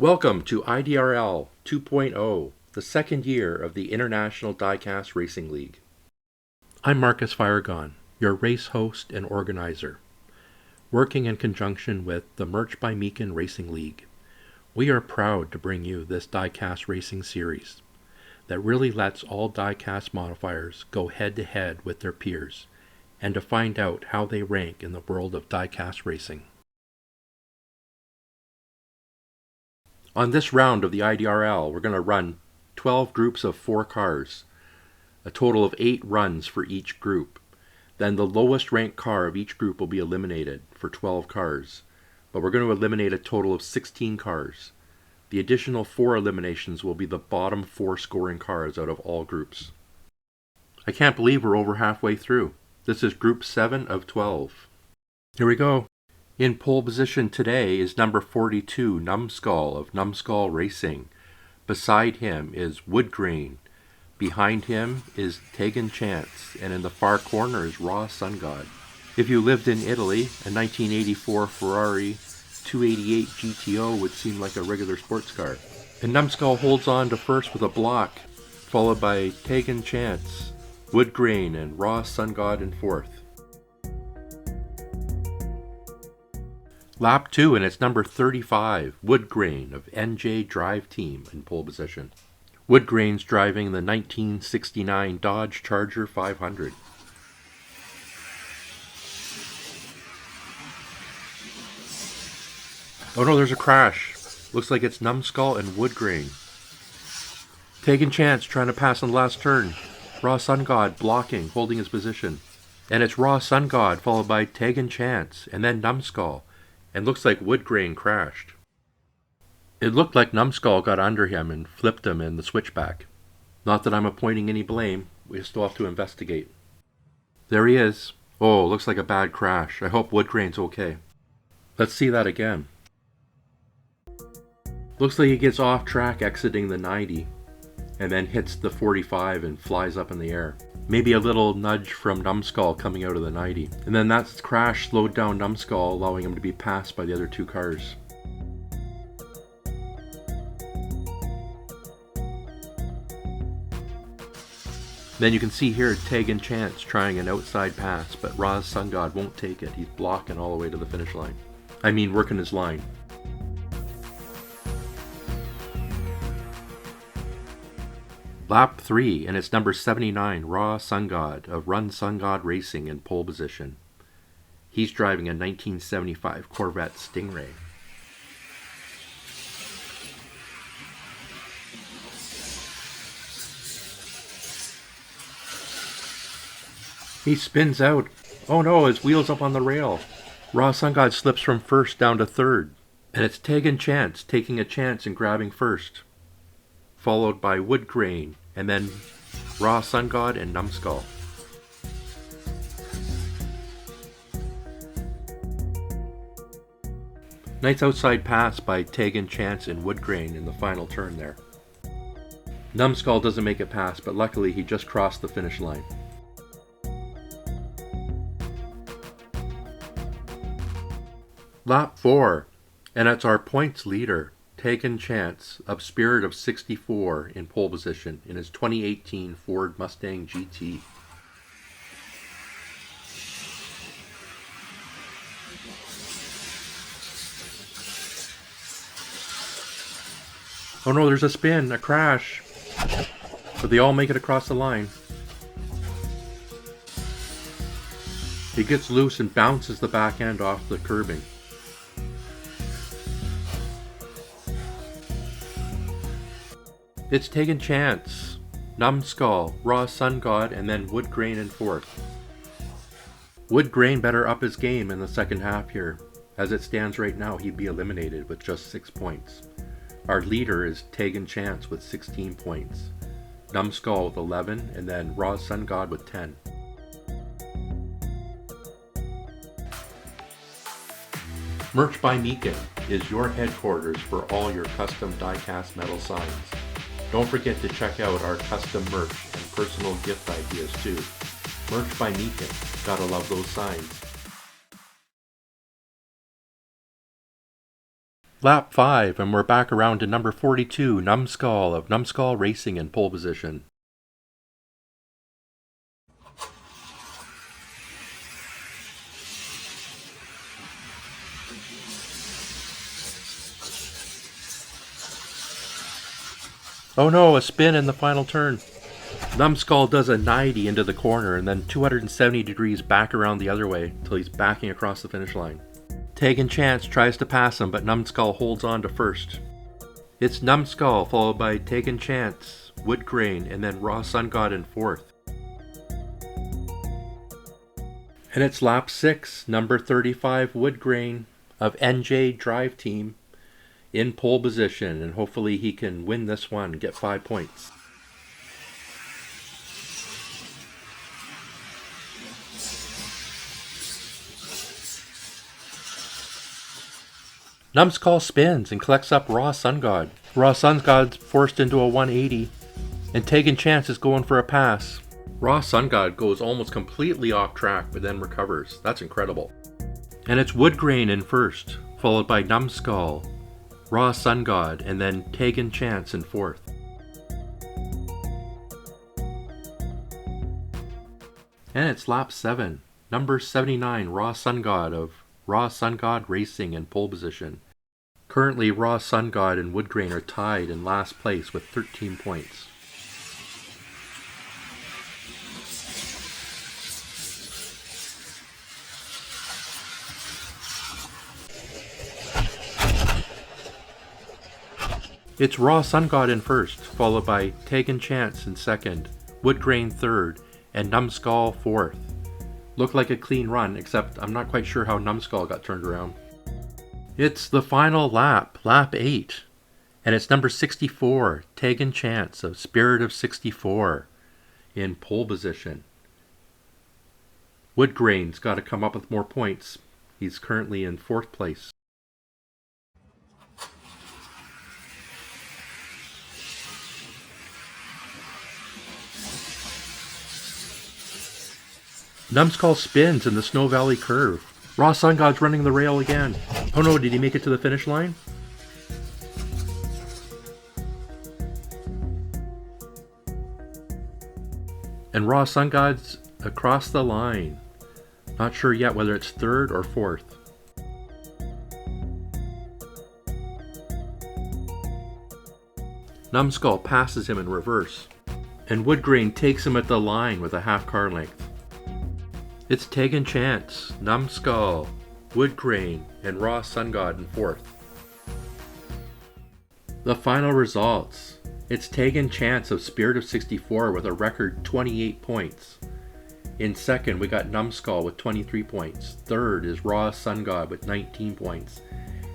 Welcome to IDRL 2.0, the second year of the International Diecast Racing Leauge. I'm Marcus Firegon, your race host and organizer, working in conjunction with the Merch by Meekin Racing League. We are proud to bring you this diecast racing series that really lets all diecast modifiers go head-to-head with their peers and to find out how they rank in the world of diecast racing. On this round of the IDRL, we're going to run 12 groups of 4 cars, a total of 8 runs for each group. Then the lowest ranked car of each group will be eliminated for 12 cars, but we're going to eliminate a total of 16 cars. The additional 4 eliminations will be the bottom 4 scoring cars out of all groups. I can't believe we're over halfway through. This is Group 7 of 12. Here we go. In pole position today is number 42, Numbskull of Numbskull Racing. Beside him is Woodgrain. Behind him is Taegan Chance, and in the far corner is Sungod. If you lived in Italy, a 1984 Ferrari 288 GTO would seem like a regular sports car. And Numbskull holds on to first with a block, followed by Taegan Chance, Woodgrain, and Sungod in fourth. Lap 2, and it's number 35, Woodgrain of NJ Drive Team in pole position. Woodgrain's driving the 1969 Dodge Charger 500. Oh no, there's a crash. Looks like it's Numbskull and Woodgrain. Taegan Chance trying to pass on the last turn. Sungod blocking, holding his position. And it's Sungod followed by Taegan Chance, and then Numbskull. And looks like Woodgrain crashed. It looked like Numbskull got under him and flipped him in the switchback. Not that I'm appointing any blame, we still have to investigate. There he is. Oh, looks like a bad crash. I hope Woodgrain's okay. Let's see that again. Looks like he gets off track exiting the 90, and then hits the 45 and flies up in the air. Maybe a little nudge from Numbskull coming out of the 90. And then that crash slowed down Numbskull, allowing him to be passed by the other 2 cars. Then you can see here Taegan Chance trying an outside pass, but Sungod won't take it. He's blocking all the way to the finish line. I mean, working his line. Lap 3, and it's number 79, Sungod of Sungod Racing in pole position. He's driving a 1975 Corvette Stingray. He spins out. Oh no, his wheel's up on the rail. Sungod slips from first down to third. And it's Taegan Chance taking a chance and grabbing first, followed by Woodgrain, and then Sungod and Numbskull. Nice outside pass by Taegan Chance and Woodgrain in the final turn there. Numbskull doesn't make it past, but luckily he just crossed the finish line. Lap 4, and it's our points leader, Taegan Chance of Spirit of 64 in pole position in his 2018 Ford Mustang GT. Oh no, there's a spin, a crash, but they all make it across the line. He gets loose and bounces the back end off the curbing. It's Taegan Chance, Numbskull, Sungod, and then Woodgrain in fourth. Woodgrain better up his game in the second half here. As it stands right now, he'd be eliminated with just 6 points. Our leader is Taegan Chance with 16 points, Numbskull with 11, and then Sungod with 10. Merch by Meekin is your headquarters for all your custom diecast metal signs. Don't forget to check out our custom merch and personal gift ideas too. Merch by Meekin. Gotta love those signs. Lap 5, and we're back around to number 42, Numbskull of Numbskull Racing in pole position. Oh no, a spin in the final turn. Numbskull does a 90 into the corner and then 270 degrees back around the other way until he's backing across the finish line. Taegan Chance tries to pass him, but Numbskull holds on to first. It's Numbskull followed by Taegan Chance, Woodgrain, and then Raw Sungod in fourth. And it's lap 6, number 35 Woodgrain of NJ Drive Team in pole position, and hopefully he can win this one, get 5 points. Numbskull spins and collects up Raw Sungod. Raw Sungod's forced into a 180, and Taegan Chance is going for a pass. Raw Sungod goes almost completely off track, but then recovers. That's incredible. And it's Woodgrain in first, followed by Numbskull, Raw Sungod, and then Taegan Chance in fourth. And it's lap 7, number 79 Raw Sungod of Raw Sungod Racing in pole position. Currently, Raw Sungod and Woodgrain are tied in last place with 13 points. It's Raw Sungod in first, followed by Taegan Chance in second, Woodgrain third, and Numbskull fourth. Looked like a clean run, except I'm not quite sure how Numbskull got turned around. It's the final lap, lap 8, and it's number 64, Taegan Chance of Spirit of 64 in pole position. Woodgrain's got to come up with more points. He's currently in fourth place. Numbskull spins in the Snow Valley curve. Raw Sungod's running the rail again. Oh no, did he make it to the finish line? And Raw Sungod's across the line. Not sure yet whether it's third or fourth. Numbskull passes him in reverse, and Woodgrain takes him at the line with a half car length. It's Taegan Chance, Numbskull, Woodgrain, and Raw Sungod in fourth. The final results. It's Taegan Chance of Spirit of 64 with a record 28 points. In second, we got Numbskull with 23 points. Third is Raw Sungod with 19 points.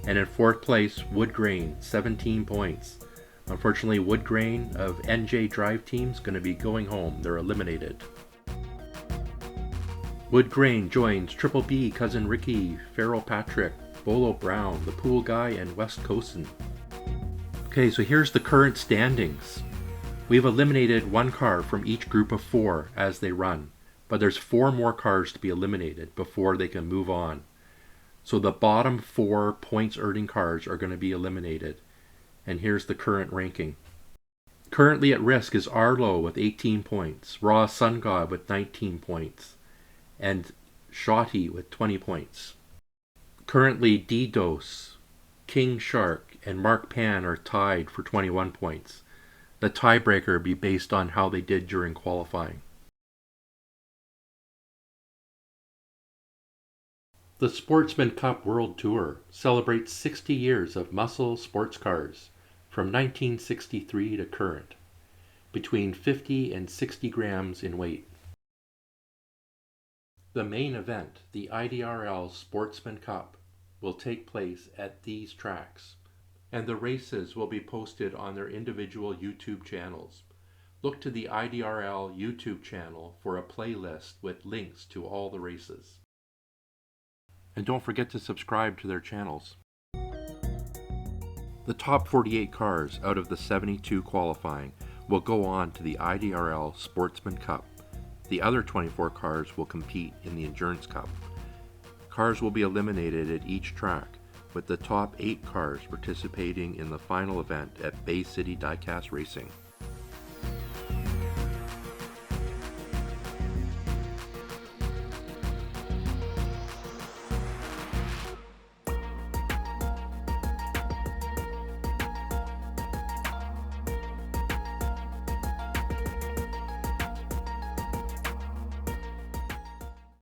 And in fourth place, Woodgrain, 17 points. Unfortunately, Woodgrain of NJ Drive Team is going to be going home. They're eliminated. Woodgrain joins Triple B, Cousin Ricky, Farrell Patrick, Bolo Brown, The Pool Guy, and West Coastin. Okay, so here's the current standings. We've eliminated one car from each group of 4 as they run, but there's 4 more cars to be eliminated before they can move on. So the bottom 4 points earning cars are going to be eliminated. And here's the current ranking. Currently at risk is Arlo with 18 points, Raw Sungod with 19 points, and Shotty with 20 points. Currently D-Dose, King Shark, and Mark Pan are tied for 21 points. The tiebreaker will be based on how they did during qualifying. The Sportsman Cup World Tour celebrates 60 years of muscle sports cars from 1963 to current, between 50 and 60 grams in weight. The main event, the IDRL Sportsman Cup, will take place at these tracks, and the races will be posted on their individual YouTube channels. Look to the IDRL YouTube channel for a playlist with links to all the races. And don't forget to subscribe to their channels. The top 48 cars out of the 72 qualifying will go on to the IDRL Sportsman Cup. The other 24 cars will compete in the Endurance Cup. Cars will be eliminated at each track. with the top 8 cars participating in the final event at Bay City Diecast Racing.